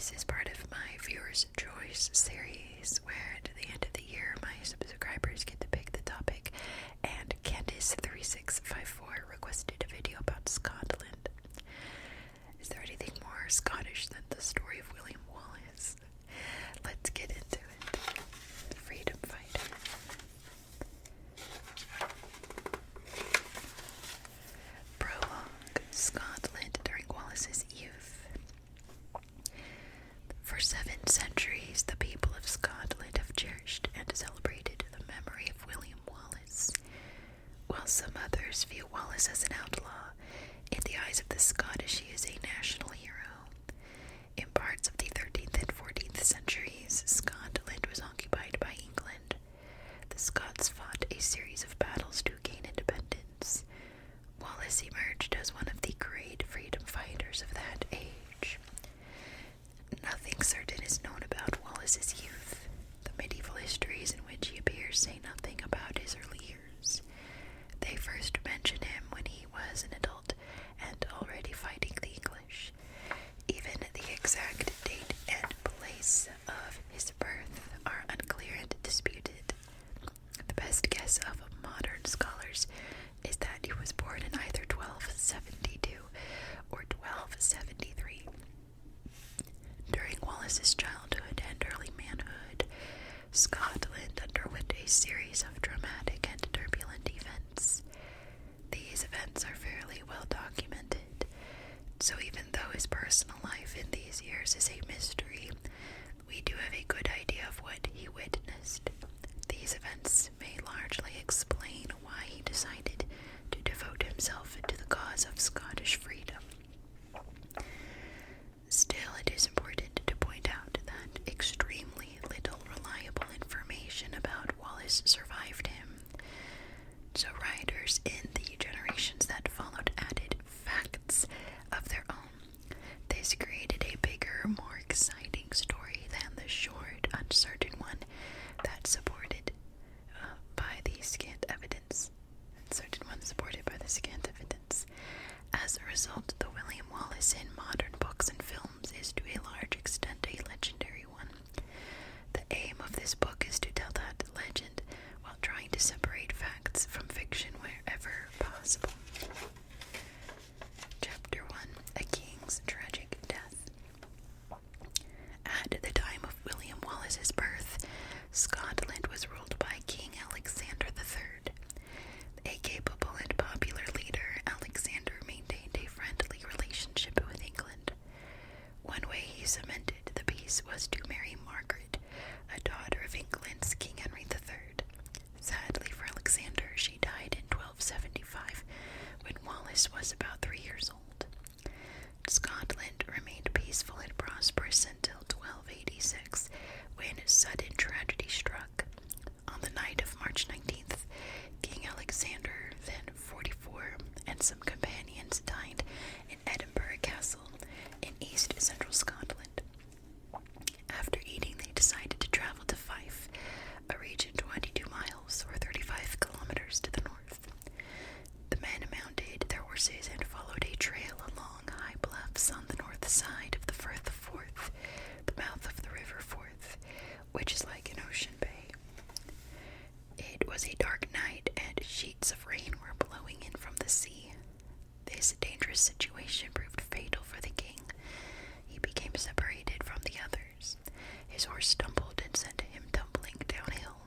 This is part of my Viewer's Choice series, where at the end of the year, my subscribers get to pick the topic, and Candice3654 requested a video about Scotland. Is there anything more Scottish than the story of William Wallace? Let's get into it. Freedom fighter. Prologue. Scotland during Wallace's youth. For 7 centuries, the people of Scotland have cherished and celebrated the memory of William Wallace. While some others view Wallace as an outlaw, in the eyes of the Scottish he is a national hero. In parts of the 13th and 14th centuries, Scotland was occupied by England. The Scots fought a series of battles to gain independence. Wallace emerged as one of the great freedom fighters of that age. Nothing certain is known about Wallace's youth. The medieval histories in which he appears say nothing about his early years. They first mention him when he was an adult and already fighting the English. Even the exact date and place of his birth are unclear and disputed. The best guess of modern scholars is that he was born in either 1272 or 1273. During Wallace's childhood and early manhood, Scotland underwent a series of dramatic and turbulent events. These events are fairly well documented, so even though his personal life in these years is a mystery, we do have a good idea of what he witnessed. These events may largely explain why he decided to devote himself to the cause of Scottish freedom. Still, it is important to point out that extremely little reliable information about Wallace survived him. So writers in the generations that followed added facts of their own. This created a bigger, more exciting story than the short, uncertain one that supported by the scant evidence. As a result, the William Wallace in modern books and films is to a large extent a legendary one. The aim of this book is to tell that legend while trying to separate facts from fiction wherever possible. Chapter 1: A King's Tragic Death. At the time of William Wallace's birth, Scotland was ruled by King Alexander III. A capable and popular leader, Alexander maintained a friendly relationship with England. One way he cemented the peace was to marry Margaret, a daughter of England's King Henry III. Sadly for Alexander, she died in 1275, when Wallace was about 3 years old. Scotland remained peaceful and prosperous until 1286, when sudden tragedy struck. On the night of March 19th, King Alexander, then 44, and some companions dined in Edinburgh Castle in east central Scotland. After eating, they decided to travel to Fife, a region 22 miles or 35 kilometers to the north. The men mounted their horses and followed a trail along high bluffs on the north side of the Firth of Forth, the mouth of the River Forth, which is like an ocean bay. It was a dark night, and sheets of rain were blowing in from the sea. This dangerous situation proved fatal for the king. He became separated from the others. His horse stumbled and sent him tumbling downhill,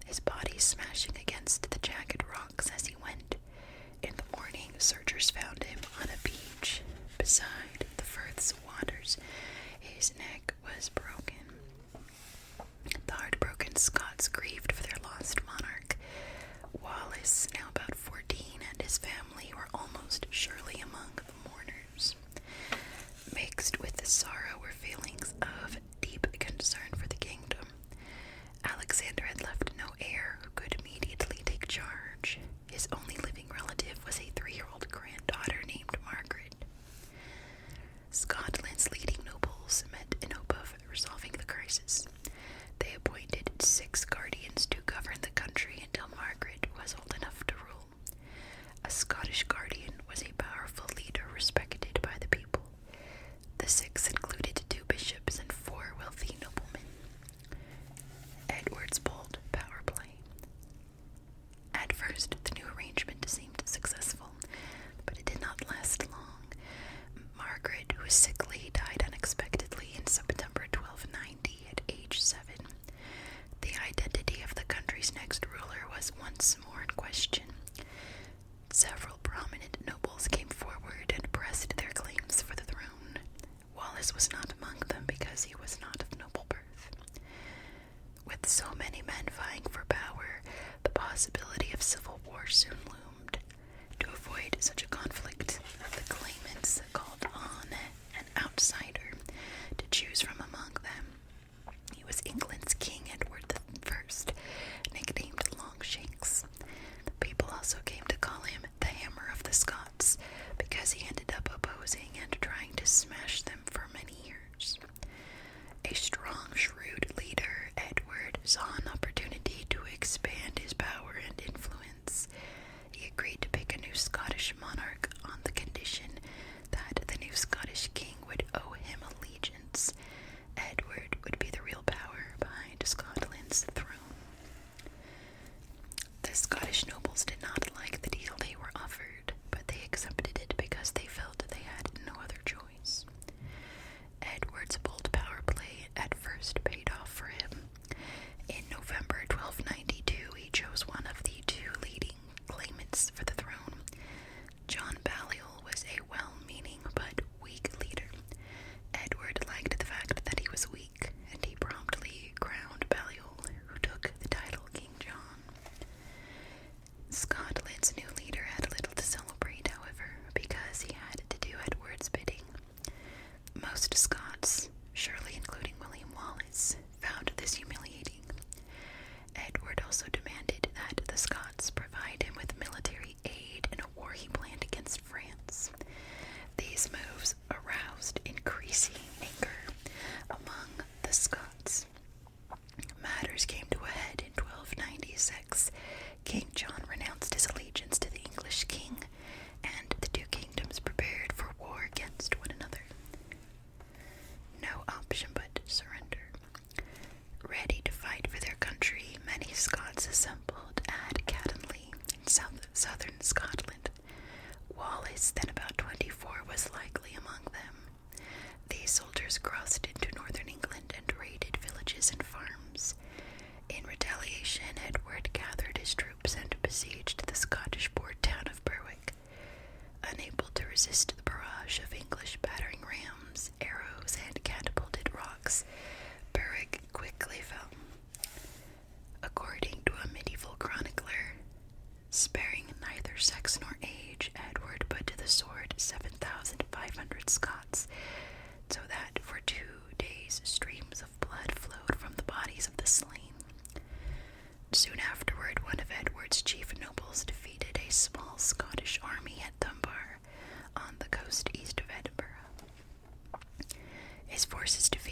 his body smashing against the jagged rocks as he went. In the morning, searchers found him on a beach beside the Firth's waters. His neck was broken. The heartbroken Scots grieved for their lost monarch. Wallace, now about 14, and his family were almost surely among the mourners. Mixed with the sorrow were feelings of deep concern for the kingdom. Alexander had left no heir who could immediately take charge. His only living relative was a 3-year-old granddaughter named Margaret. Scotland's leading nobles met in hope of resolving the crisis. They appointed 6 guardians to govern the country until Margaret was old enough to rule. A Scottish guardian was a powerful leader respected by the people. The 6 included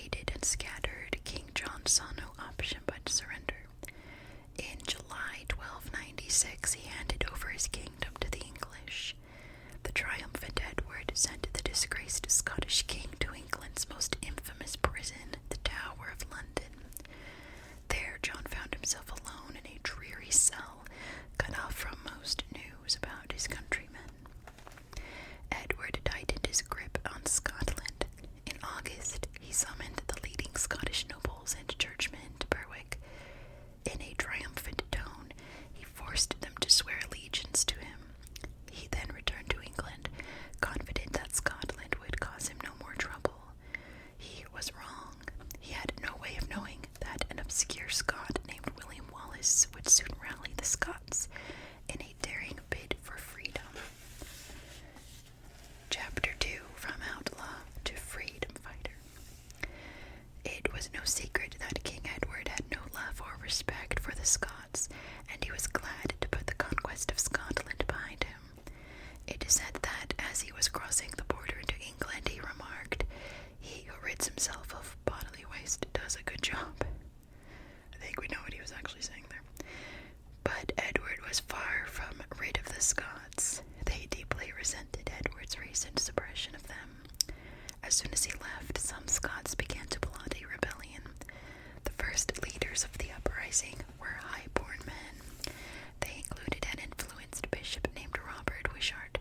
defeated and scattered, King John saw no option but to surrender. In July 1296, he handed over his kingdom to the English. The triumphant Edward sent the disgraced Scottish king to England's most infamous prison, the Tower of London. There, John found himself alone in a dreary cell, cut off from most news about his countrymen. Edward tightened his grip on Scotland. In August, he summoned the leading Scottish nobles and churchmen to Berwick. In a triumphant tone, he forced them to swear allegiance to him. He then returned to England, confident that Scotland would cause him no more trouble. He was wrong. He had no way of knowing that an obscure Scot named William Wallace would soon rally the Scots in a daring bid for freedom. Chapter 2, From Outlaw to Freedom Fighter. It was no secret that King Edward had no love or respect for the Scots, and he was glad to put the conquest of Scotland behind him. It is said that as he was crossing the border into England, he remarked, "He who rids himself of bodily waste does a good job." I think we know what he was actually saying there. But Edward was far from rid of the Scots. They deeply resented Edward's recent suppression of them. As soon as he left, some Scots began to plot a rebellion. The first leaders of the uprising were high-born men. They included an influenced bishop named Robert Wishart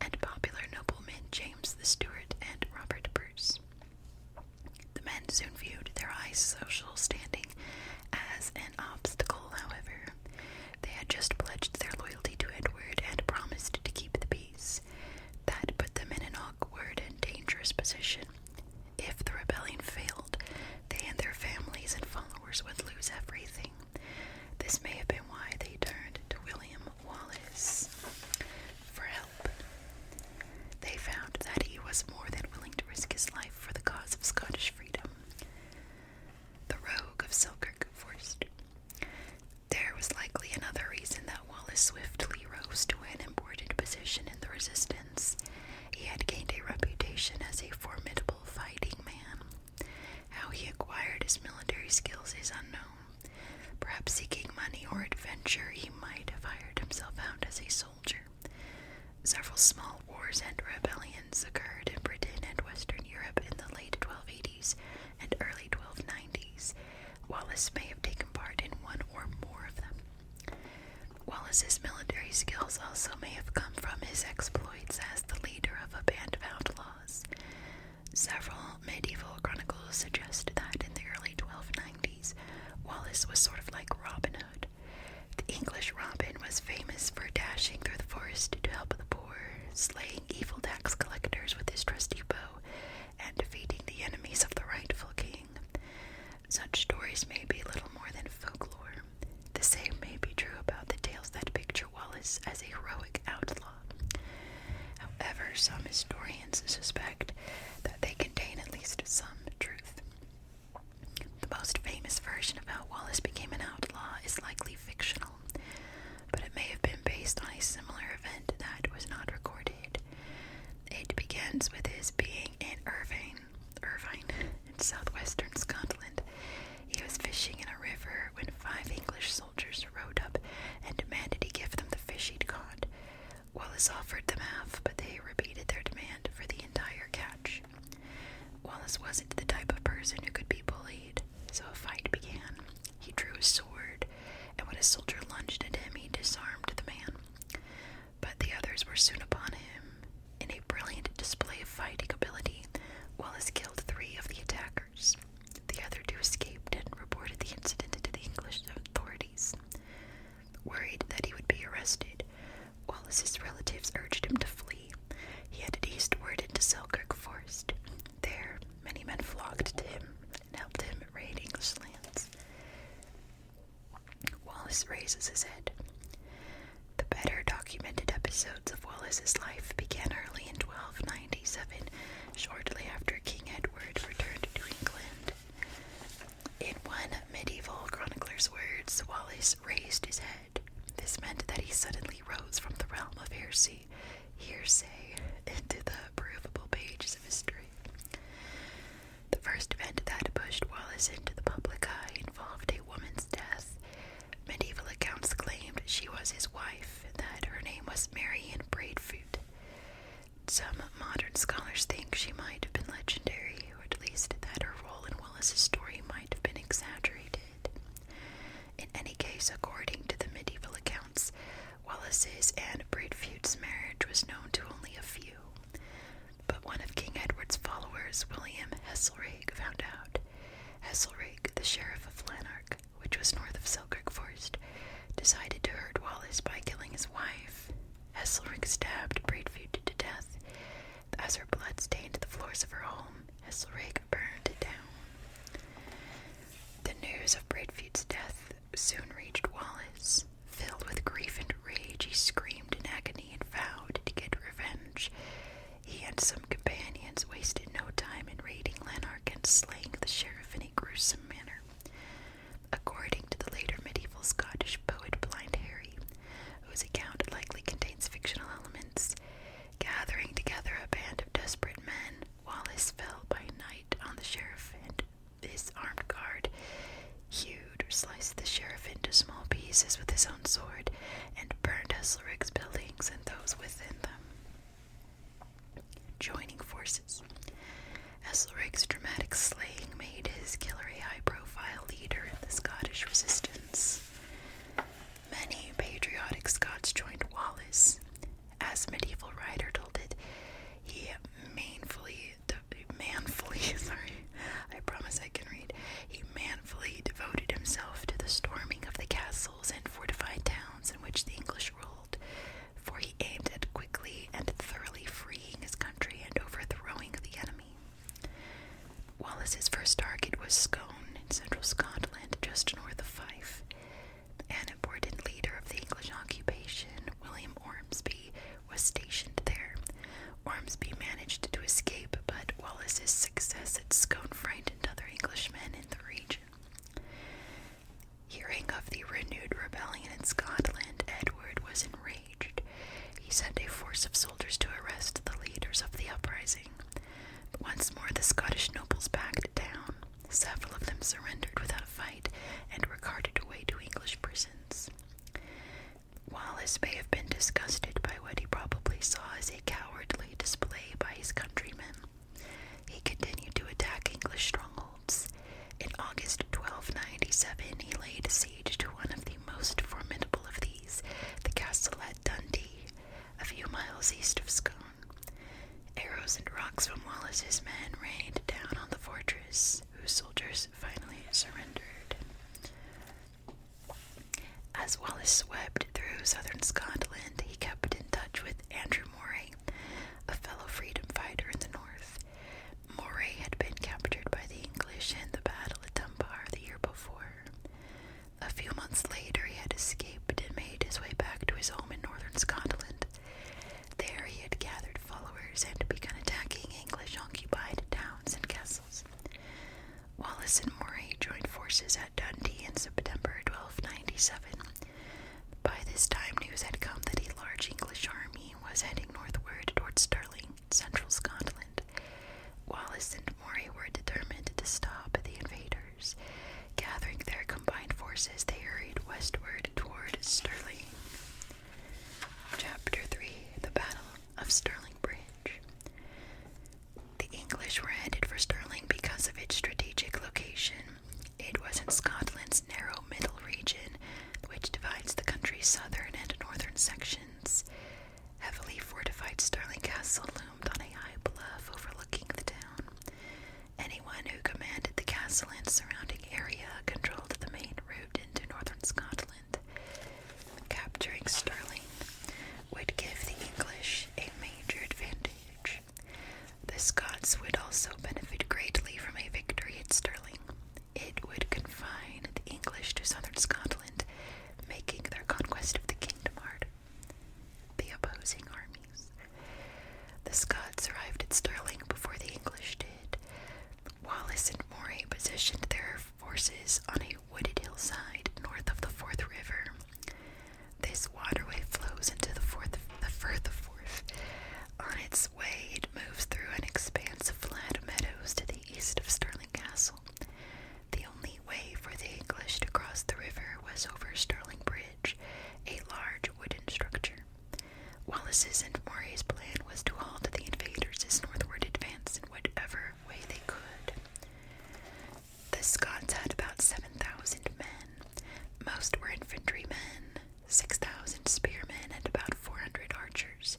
and popular noblemen James the Stewart and Robert Bruce. The men soon viewed their high social standing as an obstacle, however. They had just pledged their loyalty to Edward and promised to keep the peace. That put them in an awkward and dangerous position. If the rebellion failed, they and their families and followers would lose everything. This may have been why they turned to William Wallace for help. They found that he was more than willing to risk his life for the cause of Scottish freedom. The Rogue of Selkirk Forest. There was likely another reason that Wallace swiftly rose to an important position in the resistance. He had gained a reputation as a formidable fighting man. How he acquired his military skills is unknown. Perhaps seeking money or adventure, he might have hired himself out as a soldier. Several small wars and rebellions occurred in Britain and Western Europe in the late 1280s and early 1290s. Wallace may have taken part in one or more of them. Wallace's military skills also may have come from his exploits as the leader of a band of outlaws. Several medieval chronicles suggest that in the early 1290s, Wallace was sort of like Robin Hood. The English Robin was famous for dashing through the forest to help the poor, slaying evil tax collectors with his trusty bow, and defeating the enemies of the rightful king. Such stories may be little more than folklore. The same may be true about the tales that picture Wallace as a heroic outlaw. However, some historians suspect that they contain at least some truth. The most famous version of how Wallace became an outlaw is likely fictional, but it may have been based on a similar event that was not recorded. It begins with his being in Irvine, in southwestern Scotland. He was fishing in a river when 5 English soldiers rode up and demanded he give them the fish he'd caught. Wallace offered them half, but they repeated their demand for the entire catch. Wallace wasn't the type of person who could be bullied, so a fight began. He drew his sword, and when a soldier lunged at him, he disarmed the man. But the others were soon upon him. In a brilliant display of fighting ability, Wallace killed 3 of the attackers. The other 2 escaped and reported the incident to the English authorities. Worried that he would be arrested, Wallace's relatives urged him to flee. He headed eastward into Selkirk Forest. There, many men flocked to him and helped him raid English lands. Wallace raises his head. The better documented episodes of Wallace's life began early in 1297, shortly after King Edward returned to England. In one medieval chronicler's words, Wallace raised his head. This meant that he suddenly rose from the realm of hearsay into the provable pages of history. The first event that Wallace into the public eye involved a woman's death. Medieval accounts claimed she was his wife and that her name was Marian Braidfoot. Some modern scholars think she might have been legendary, or at least that her role in Wallace's story might have been exaggerated. In any case, according to the medieval accounts, Wallace's and Braidfoot's marriage was known to only a few. But one of King Edward's followers, William Heselrigg, found out. Heselrigg, the sheriff of Lanark, which was north of Selkirk Forest, decided to hurt Wallace by killing his wife. Heselrigg stabbed Braidfoot to death. As her blood stained the floors of her home, Heselrigg burned it down. The news of Braidfoot's death soon reached Wallace. Filled with grief and rage, he screamed in agony and vowed to get revenge. He and some companions wasted no time in raiding Lanark and slaying the sheriff in a gruesome manner. According to the later medieval Scottish poet Blind Harry, whose account likely contains fictional elements, gathering together a band of desperate men, Wallace fell by night on the sheriff and his armed guard, hewed or sliced the sheriff into small pieces with his own sword, and burned Heselrigg's buildings and those within them. Joining forces. Heselrigg's dramatic slaying made his killer a high-profile leader in the Scottish resistance. Many patriotic Scots joined Wallace. As a medieval writer told it, he manfully devoted himself to the storming of the castles and fortified towns in which the English ruled, for he aimed at quickly and thoroughly freeing his country and overthrowing the enemy. Wallace's first target was Scone in central Scotland, just north of Fife. An important leader of the English occupation, William Ormsby, was stationed there. Ormsby managed to escape, but Wallace's success at Scone frightened other Englishmen in the region. Hearing of the renewed rebellion in Scotland, Edward was enraged. He sent a force of soldiers to arrest the leaders of the uprising. But once more the Scottish nobles backed down. Several of them surrendered without a fight and were carted away to English prisons. Wallace may have been disgusted by what he probably saw as a cowardly display by his countrymen. He continued to attack English strongholds. In August 1297, he laid siege to one of the most formidable of these, the castle at Dundee, a few miles east of Scone. Arrows and rocks from Wallace's men rained down on the fortress, whose soldiers finally surrendered. As Wallace swept through southern Scotland, he kept in touch with Andrew Moray, a fellow freedom fighter in the north. Moray had been captured by the English in the battle at Dunbar the year before. A few months later, he had escaped and made his way back to his home in northern Scotland. There he had gathered followers and begun attacking English-occupied towns and castles. Wallace and Moray joined forces at Dundee in September 1297. By this time, news had come that a large English army was heading northward toward Stirling, central Scotland. Wallace and Moray were determined to stop the invaders. Gathering their combined forces, they hurried westward toward Stirling. Chapter 3: The Battle of Stirling Bridge. The English were headed for Stirling because of its strategic location. It was in Scotland's narrow middle region, which divides the country's southern and northern sections. Heavily fortified Stirling Castle loomed on a high bluff overlooking the town. Anyone who commanded the castle and surrounding area controlled the main route into northern Scotland. Capturing Stirling would give the English a major advantage. The Scots would also benefit greatly from a victory at Stirling. It would confine the English to southern Scotland, making their conquest of the kingdom harder. The opposing armies. The Scots arrived at Stirling before the English did. Wallace and Moray positioned their forces on a wooded hillside north of the Forth River. This waterway flows into the Firth of Forth. On its way, it moves through an expanse of flat meadows to the east of Stirling Castle. pass over Stirling Bridge, a large wooden structure. Wallace's and Moray's plan was to halt the invaders' northward advance in whatever way they could. The Scots had about 7,000 men. Most were infantrymen, 6,000 spearmen, and about 400 archers.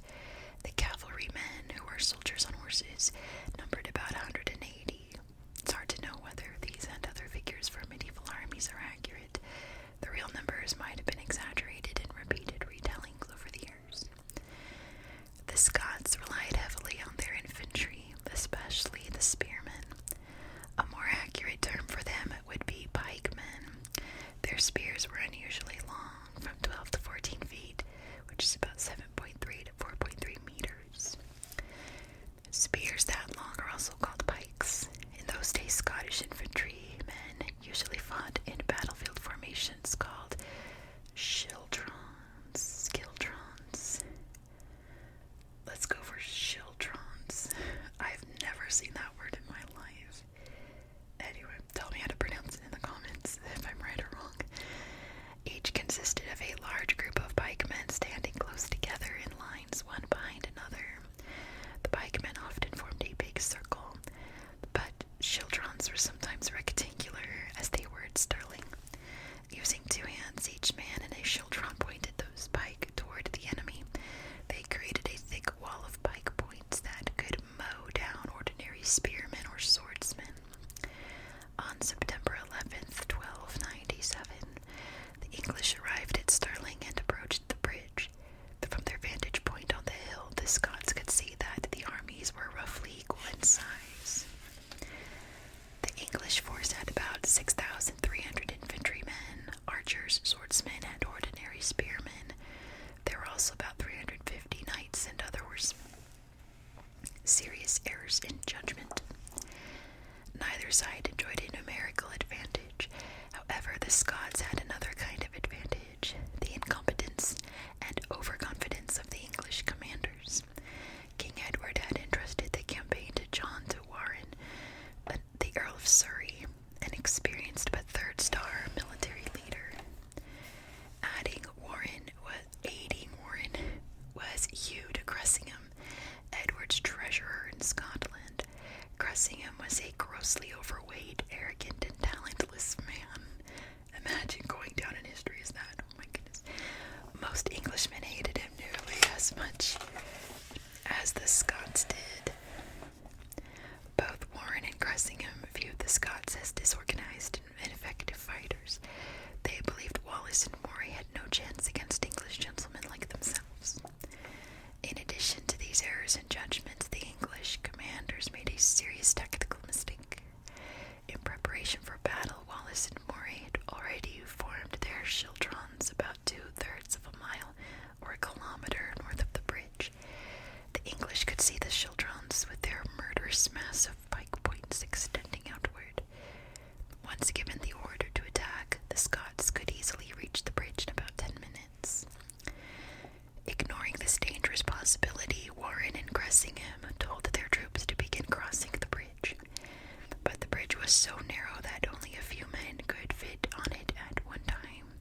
The cavalrymen, who were soldiers on horses, numbered about 180. It's hard to know whether these and other figures for medieval armies are accurate. The real numbers might have been exaggerated in repeated retellings over the years. The Scots relied heavily on their infantry, especially the spearmen. A more accurate term for them would be pikemen. Their spears were unusually long, from 12 to 14 feet, which is about 7.3 to 4.3 meters. Spears that long are also called pikes. In those days, Scottish infantrymen usually fought in battlefield formations called schildrons. Let's go for schildrons. I've never seen that word in my life. Anyway, tell me how to pronounce it in the comments if I'm right or wrong. Each consisted of a large group of pikemen standing close together in lines, one behind another. The pikemen often formed a big circle, but schildrons were sometimes rectangular, as they were at Stirling. Using two hands, each man in a schildron pointed those pike toward the enemy. They created a thick wall of pike points that could mow down ordinary spearmen or swordsmen. On September 11th, 1297, the English arrived at Stirling and approached the bridge. From their vantage point on the hill, the Scots could see that the armies were roughly equal in size. The English force had about 6,300 infantrymen, archers, swordsmen, and ordinary spearmen. There were also about 350 knights and other horsemen. Serious errors in judgment. Neither side enjoyed a numerical advantage. However, the Scots had another kind of advantage: the incompetence and overconfidence of the English commanders. King Edward had entrusted the campaign to John de Warenne, the Earl of Surrey, an experienced but third-star military leader. Aiding Warren was Hugh de Cressingham, Edward's treasurer in Scotland. Cressingham was a grossly overweight, arrogant, and talentless man. Imagine going down in history as that. Oh my goodness. Most Englishmen hated him nearly as much as the Scots did. Both Warren and Cressingham viewed the Scots as disorganized and ineffective fighters. They believed Wallace and Moray had no chance against English gentlemen like themselves. In addition to these errors in judgment, the English commanders made a serious tactical mistake. In preparation for battle, Wallace and Moray had already formed their schildrons about 2/3 of a mile or a kilometer north of the bridge. The English could see the schildrons with their murderous mass of pike points extending outward. Once given the order to attack, the Scots could easily reach the bridge in about 10 minutes. Ignoring this dangerous possibility, Warren and Cressingham told their troops to begin crossing the bridge. But the bridge was so narrow that only a few men could fit on it at one time,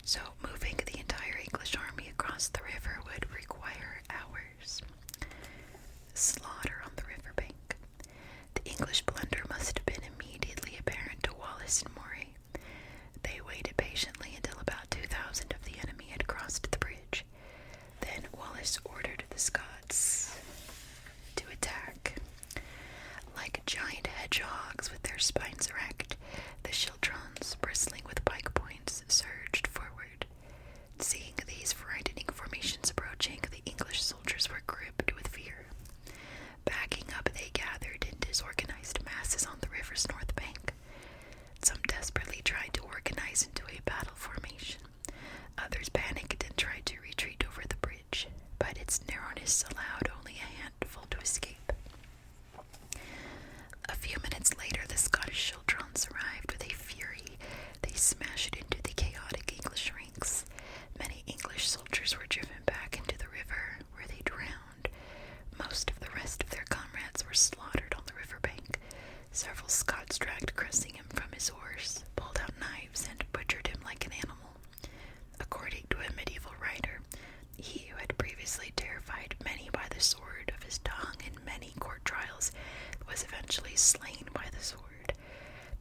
so moving the entire English army across the river would require hours. Slaughter on the riverbank. The English blunder must have been immediately apparent to Wallace and Moray. They waited patiently until about 2,000 of the enemy had crossed the bridge. Then Wallace ordered the Scots to attack. Like giant hedgehogs with their spines erect, the schildrons, bristling with pike points, surged forward. Seeing these frightening formations approaching, the English soldiers were gripped with fear. Backing up, they gathered in disorganized masses on the river's north bank. Some desperately tried to organize into a battle formation. Others panicked and tried to retreat over the bridge, but its narrowness allowed only a handful to escape. A few minutes later, the Scottish schildrons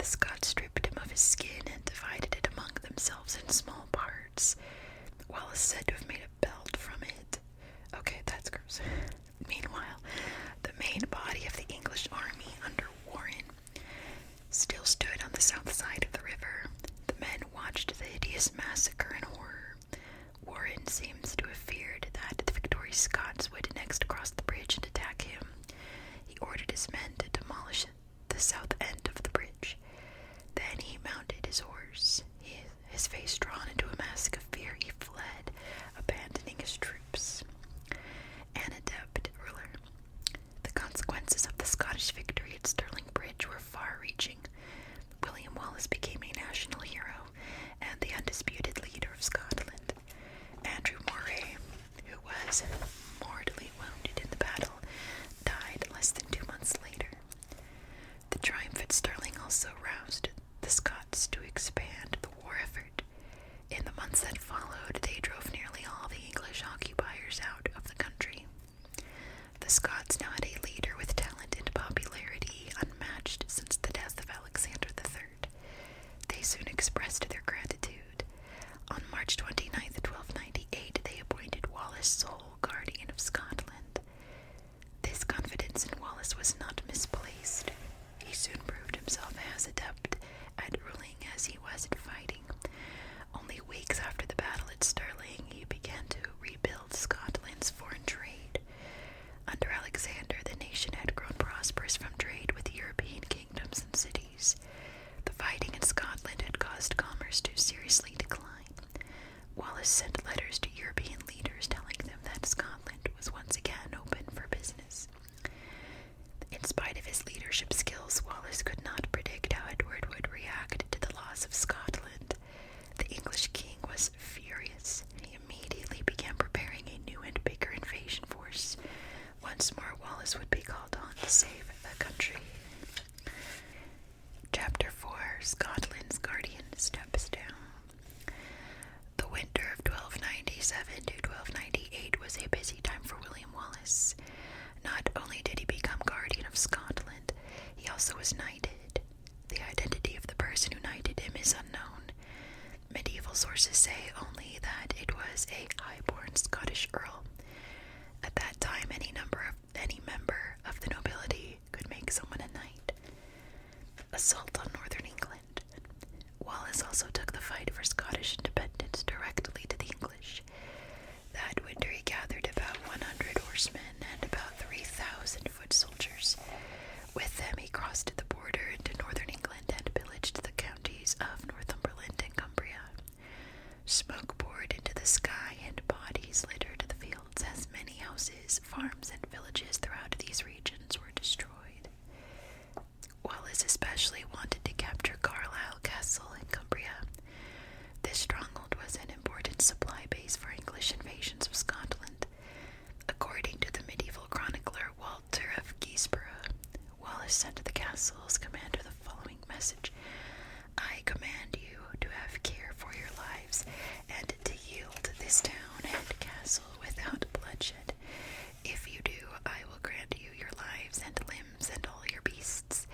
The Scots stripped him of his skin and divided it among themselves in small parts. Wallace said to have made a belt from it. Okay, that's gross. Meanwhile, the main body of the English army under Warren still stood on the south side of the river. The men watched the hideous massacre in horror. Warren seems to have feared that the victorious Scots would next cross the bridge and attack him. He ordered his men to demolish the south end of the bridge. Then he mounted his horse. His face drawn into a mask of fear, he fled, abandoning his troops. An adept ruler. The consequences of the Scottish victory at Stirling Bridge were far-reaching. William Wallace became a national hero and the undisputed leader of Scotland. Andrew Moray, who was mortally wounded in the battle, died less than 2 months later. The triumph at Stirling also roused the Scots to expand the war effort. In the months that followed, they drove nearly all the English occupiers out of the country. The Scots now had a leader with talent and popularity unmatched since the death of Alexander III. They soon expressed their gratitude. On March 29th, 1298, they appointed Wallace sole guardian of Scotland. This confidence in Wallace was not misplaced. He soon proved himself as adept at ruling as he was at fighting. Only weeks after the battle at Stirling, he began to rebuild Scotland's foreign trade. Under Alexander, the nation had grown prosperous from trade with European kingdoms and cities. The fighting in Scotland had caused commerce to seriously decline. Wallace sent letters to European leaders telling them that Scotland was once again open for business. In spite of his leadership skills, Wallace could not predict how Edward would react to the loss of Scotland. The English king was furious. He immediately began preparing a new and bigger invasion force. Once more, Wallace would be called on to save the country. Chapter 4. Scotland's Guardian Steps Down. The winter of 1297 to 1298 was a busy time for William Wallace. Not only did he become guardian of Scotland, he also was knighted. The identity of the person who knighted him is unknown. Medieval sources say only that it was a high-born Scottish earl. At that time, any member of the nobility could make someone a knight. Assault on northern England. Wallace also took the fight for Scottish independence directly to the English. That winter he gathered about 100 horsemen and about 3,000 foot soldiers. With them he crossed the border into northern England and pillaged the counties of Northumberland and Cumbria. Smoke poured into the sky and bodies littered the fields as many houses, farms, and villages throughout these regions were destroyed. Wallace especially wanted to capture Carlisle Castle in Cumbria. This stronghold was an important supply base for English invasions of Scotland. According to the medieval chronicler Walter of Guisborough, Wallace sent the castle's commander the following message: "I command you to have care for your lives and to yield this town and castle without bloodshed. If you do, I will grant you your lives and limbs and all your beasts.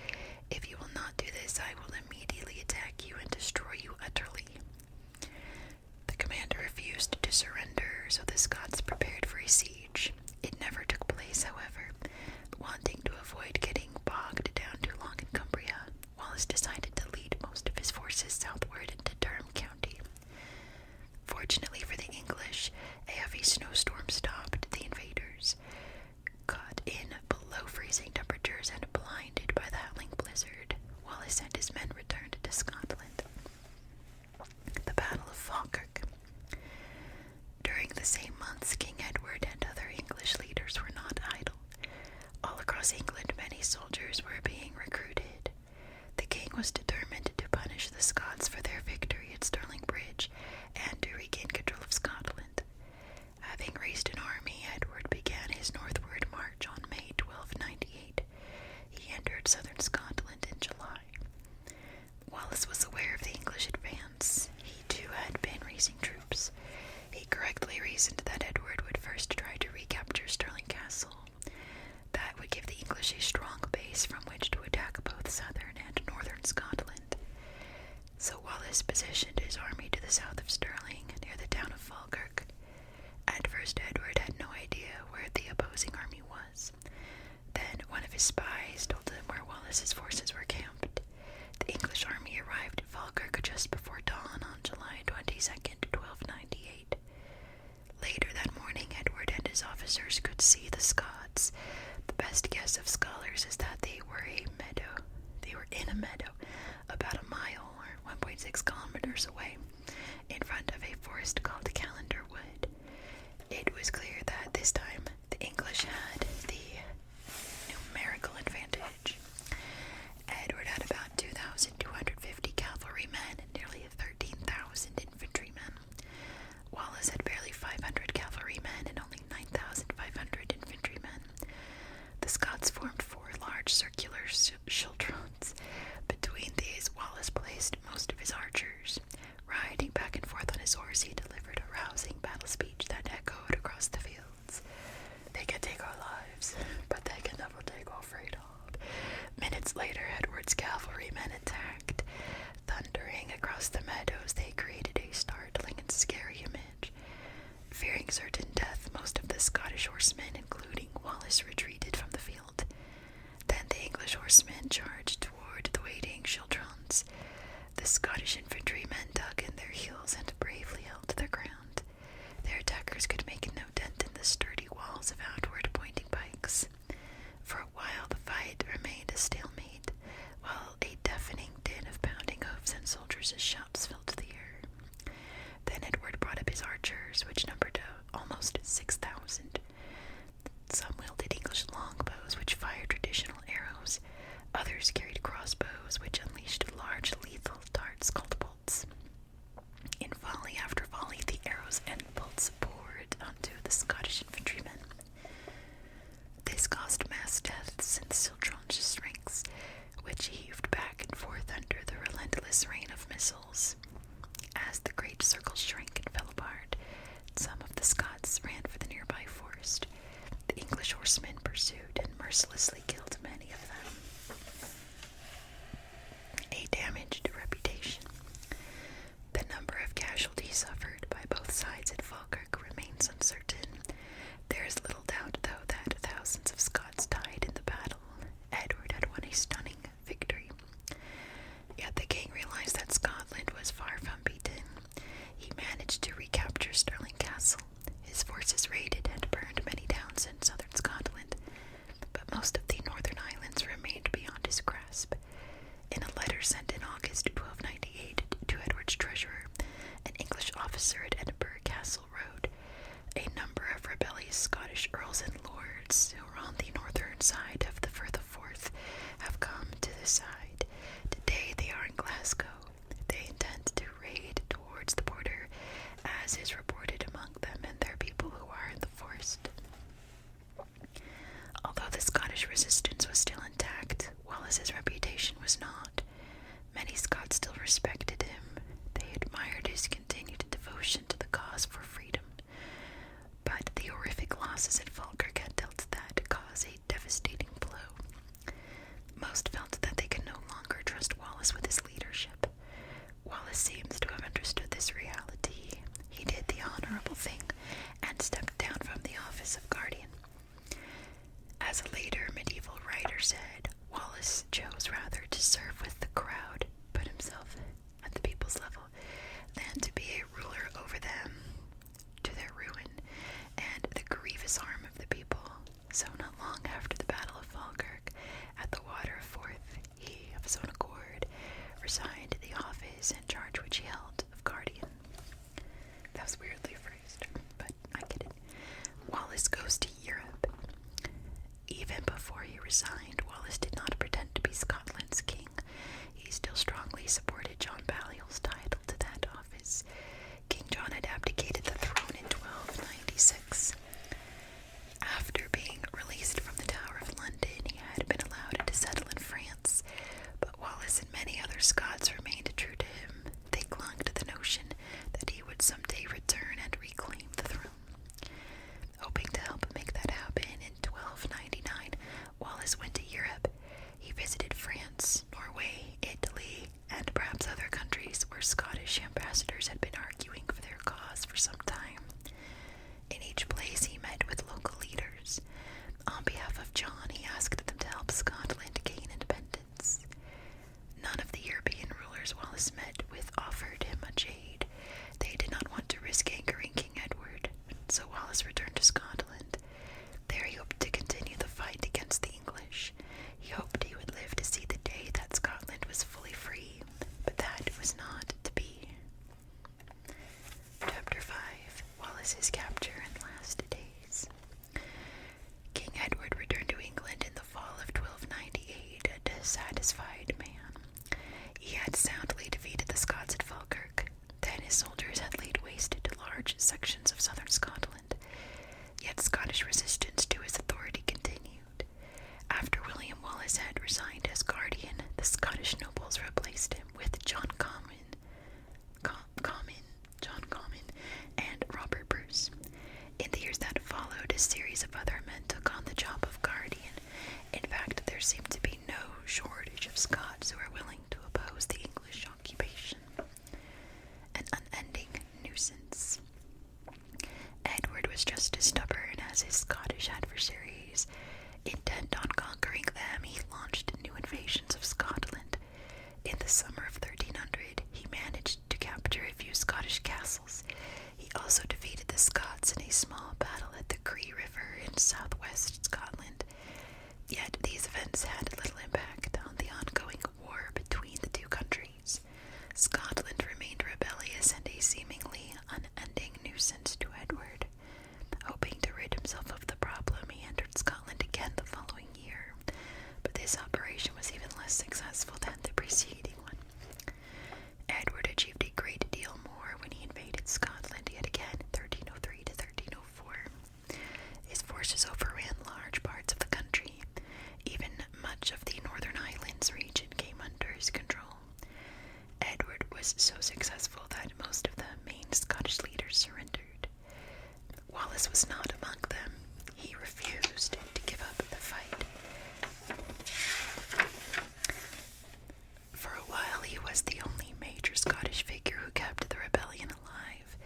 If you will not do this, I will immediately attack you and destroy you utterly." The commander refused to surrender, so the Scots prepared for a siege. It never took place, however. Wanting to avoid getting bogged down too long in Cumbria, Wallace decided to lead most of his forces southward into Durham County. Fortunately for the English, a heavy snowstorm stopped the invaders. Caught in below freezing temperatures and blinded by the howling blizzard, Wallace and his men returned to Scotland. The Battle of Falkirk. During the same months, King Edward and other English leaders were not idle. All across England, many soldiers were being recruited. The king was determined to punish the Scots for their victory at Stirling Bridge and to regain control of Scotland. Having raised an army, Edward began his northward march on May 1298. He entered southern Scotland in July. Wallace was aware of the English advance. He too had been raising troops. He correctly reasoned that Edward would first try to recapture Stirling Castle. That would give the English a strong base from which to attack both southern and northern Scotland. Wallace positioned his army to the south of Stirling, near the town of Falkirk. At first, Edward had no idea where the opposing army was. Then one of his spies told him where Wallace's forces were camped. The English army arrived at Falkirk just before dawn on July 22nd, 1298. Later that morning, Edward and his officers could see the Scots. The best guess of scholars is that they were in a meadow, about a mile or 1.6 kilometers away, in front of a forest called Calendar Wood. It was clear that this time the English had the numerical advantage. Edward had about 2,250 cavalrymen and nearly 13,000 infantrymen. Wallace had barely 500 cavalrymen and only 9,500 infantrymen. The Scots formed four large circular schildrons. Between these, Wallace placed most of his archers. Riding back and forth on his horse, he delivered a rousing battle speech that echoed across the fields. "They can take our lives, but they can never take our freedom." Minutes later, Edward's cavalrymen attacked. Thundering across the meadows, they created a startling and scary image. Fearing certain death, most of the Scottish horsemen, including Wallace, retreated from the field. Then the English horsemen charged toward the waiting schildrons. The Scottish infantrymen dug in their heels and bravely held their ground. Their attackers could make no dent in the sturdy walls of outward-pointing pikes. For a while the fight remained a stalemate, while a deafening din of pounding hoofs and soldiers' shouts filled the air. Then Edward brought up his archers, which numbered almost 6,000. Some wielded English longbows, which fired traditional arrows. Others carried crossbows, which unleashed large lethal darts called bolts. In volley after volley, the arrows and bolts poured onto the Scottish infantrymen. This caused mass deaths in the schildrons' ranks, which heaved back and forth under the relentless rain of missiles. As the great circle shrank and fell apart, some of the Scots ran for the nearby forest. The English horsemen pursued and mercilessly killed many of them. A damaged reputation. The number of casualties suffered by both sides at Falkirk remains uncertain. There is little doubt, though, that thousands of Scots died in the battle. Edward had won a stunning victory. Yet the king realized that Scotland was far from beaten. He managed to recapture Stirling Castle. His forces raided and burned many towns in southern Scotland, but most of the northern islands remained beyond his grasp. In a letter sent in August 1298 to Edward's treasurer, an English officer at Edinburgh Castle wrote, "A number of rebellious Scottish earls and lords who are on the northern side of the Firth of Forth have come to this side. Today they are in Glasgow. They intend to raid towards the border, as is reported among them and their people who are in the forest." Although the Scottish resistance was still intact, Wallace's reputation was not. Many Scots still respected him. They admired his continued devotion to the cause for freedom. But the horrific losses at Falkirk had dealt that cause a devastating blow. Most felt that they could no longer trust Wallace with his leadership. Wallace seems to have understood this reality. He did the honorable thing and stepped down from the office of guardian. As a later medieval writer said, Wallace chose rather to serve with the crowd, put himself at the people's level, than to be a ruler over them, to their ruin and the grievous harm of the people. So not long after the Battle of Falkirk, at the Water of Forth, he, of his own accord, resigned the office and charge which he held of guardian. That was weirdly phrased, but I get it. Wallace goes to Europe. Even before he resigned, Wallace did not pretend to be Scotland's king. He still strongly supported John Balliol's title to that office. King John had abdicated the throne in 1296. After being released from the Tower of London, he had been allowed to settle in France, but Wallace and many other Scots remained true to him. They clung to the notion that he would someday return and reclaim the throne. Hoping to help make that happen, in 1299, Wallace went to Europe. He visited France, Norway, Italy, and perhaps with John Comyn, and Robert Bruce. In the years that followed, a series of other men took on the job of guardian. In fact, there seemed to be no shortage of Scots who were willing to oppose the English occupation. An unending nuisance. Edward was just as stubborn as his Scottish adversaries. Intent on conquering them, he launched new invasions of Scotland. In the summer of 1300, he managed to capture a few Scottish castles. He also defeated the Scots in a small battle at the Cree River in southwest Scotland. Yet these events had little impact on the ongoing war between the two countries. Scotland remained rebellious and a seemingly unending nuisance to Edward. Hoping to rid himself of the problem, he entered Scotland again the following year, but this operation was even less successful than the preceding one. Edward achieved a great deal more when he invaded Scotland yet again in 1303 to 1304. His forces overran large parts of the country. Even much of the Northern Highlands region came under his control. Edward was so successful that most of the main Scottish leaders surrendered. Wallace was not among them. He refused to give up the fight. For a while, he was the only major Scottish figure who kept the rebellion alive.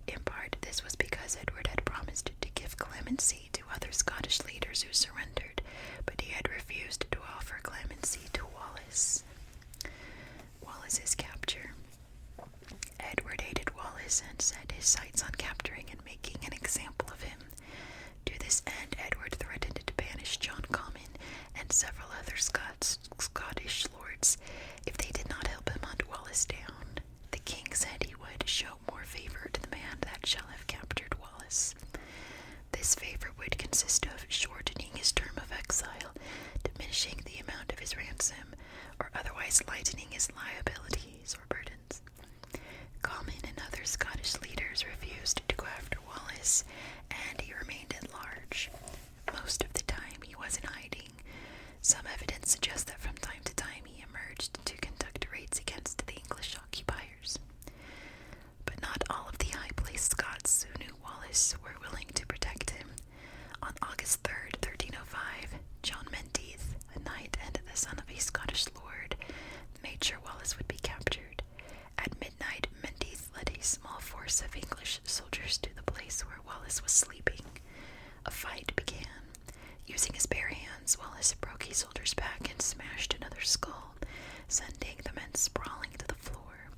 In part, this was because Edward had promised to give clemency to other Scottish leaders who surrendered, but he had refused to offer clemency to Wallace. Wallace's capture. Edward hated Wallace and set his sights on capturing and making an example of him. To this end, Edward threatened to banish John Comyn and several other Scottish lords if they did not help him hunt Wallace down. The king said he would show more favor to the man that shall have captured Wallace. This favor would consist of shortening his term of exile, diminishing the amount of his ransom, or otherwise lightening his liabilities or burdens. Comyn and other Scottish leaders refused to go after Wallace, and he remained at large. Most of the time he was in hiding. Some evidence suggests that from time to time he emerged to conduct raids against the English occupiers. But not all of the high-placed Scots who knew Wallace were willing to protect him. On August 3rd, 1305, John Menteith, a knight and the son of a Scottish lord, made sure Wallace would be captured. At midnight, Menteith led a small force of English soldiers to the place where Wallace was sleeping. A fight began. Using his bare hands, Wallace broke a soldier's back and smashed another skull, sending the men sprawling to the floor.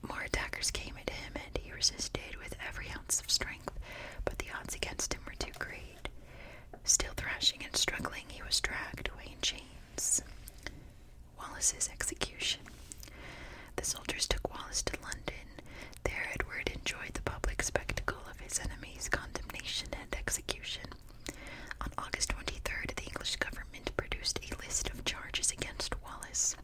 More attackers came at him, and he resisted with every ounce of strength, but the odds against him were too great. Still thrashing and struggling, he was dragged away in chains. Wallace's execution. The soldiers took Wallace to London. There Edward enjoyed the public spectacle of his enemy's condemnation and execution. On August 23rd, the English government produced a list of charges against Wallace.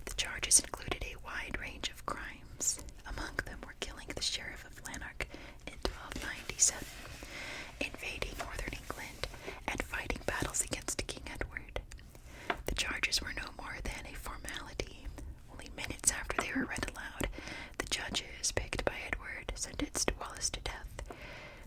The charges included a wide range of crimes. Among them were killing the sheriff of Lanark in 1297, invading northern England, and fighting battles against King Edward. The charges were no more than a formality. Only minutes after they were read aloud, the judges, picked by Edward, sentenced Wallace to death.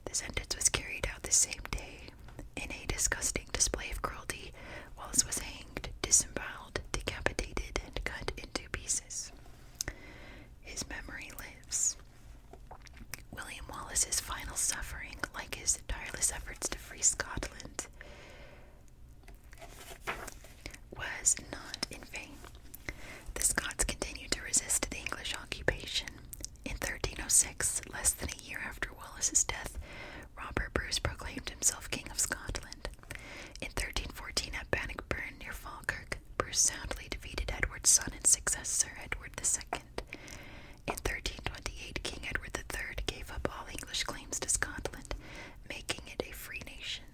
The sentence was carried out the same day. In a disgusting display of cruelty, Wallace was hanged, disemboweled, decapitated, and cut into pieces. His memory lives. William Wallace's final suffering, like his tireless efforts to free Scotland, was not in vain. The Scots continued to resist the English occupation. In 1306, less than a year after Wallace's death, Robert Bruce proclaimed himself King of Scotland. In 1314, at Bannockburn near Falkirk, Bruce soundly defeated Edward's son and successor, Edward II. In 1328, King Edward III gave up all English claims to Scotland, making it a free nation.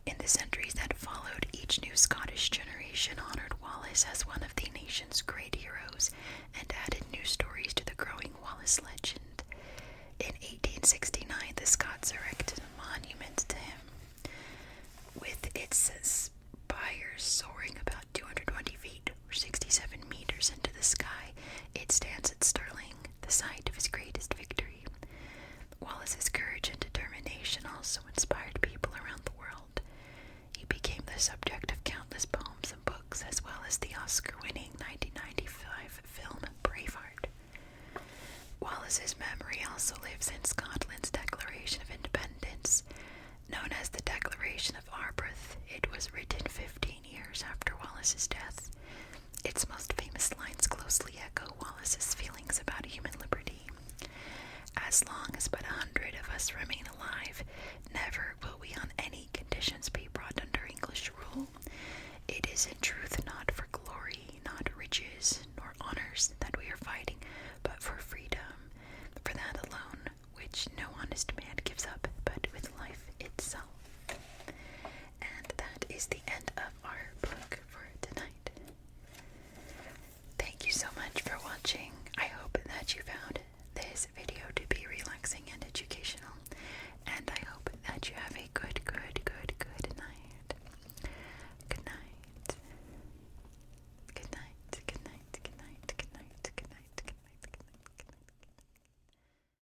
In the centuries that followed, each new Scottish generation honored Wallace as one of the nation's great heroes and added new stories to the growing Wallace legend. In 1869, the Scots erected a monument to him. With its spires soaring about 220 feet, or 67 meters into the sky, it stands at Stirling, the site of his greatest victory. Wallace's courage and determination also inspired people around the world. He became the subject of countless poems and books, as well as the Oscar-winning 1995 film Braveheart. Wallace's memory also lives in Scotland's Declaration of Independence. Known as the Declaration of Arbroath, it was written 15 years after Wallace's death. Its most famous lines closely echo Wallace's feelings about human liberty. As long as but 100 of us remain alive, never will we on any conditions be brought under English rule. It is in truth not for glory, not riches, nor honors that we are fighting, but for freedom, for that alone, which no honest man gives up, but with life itself. And that is the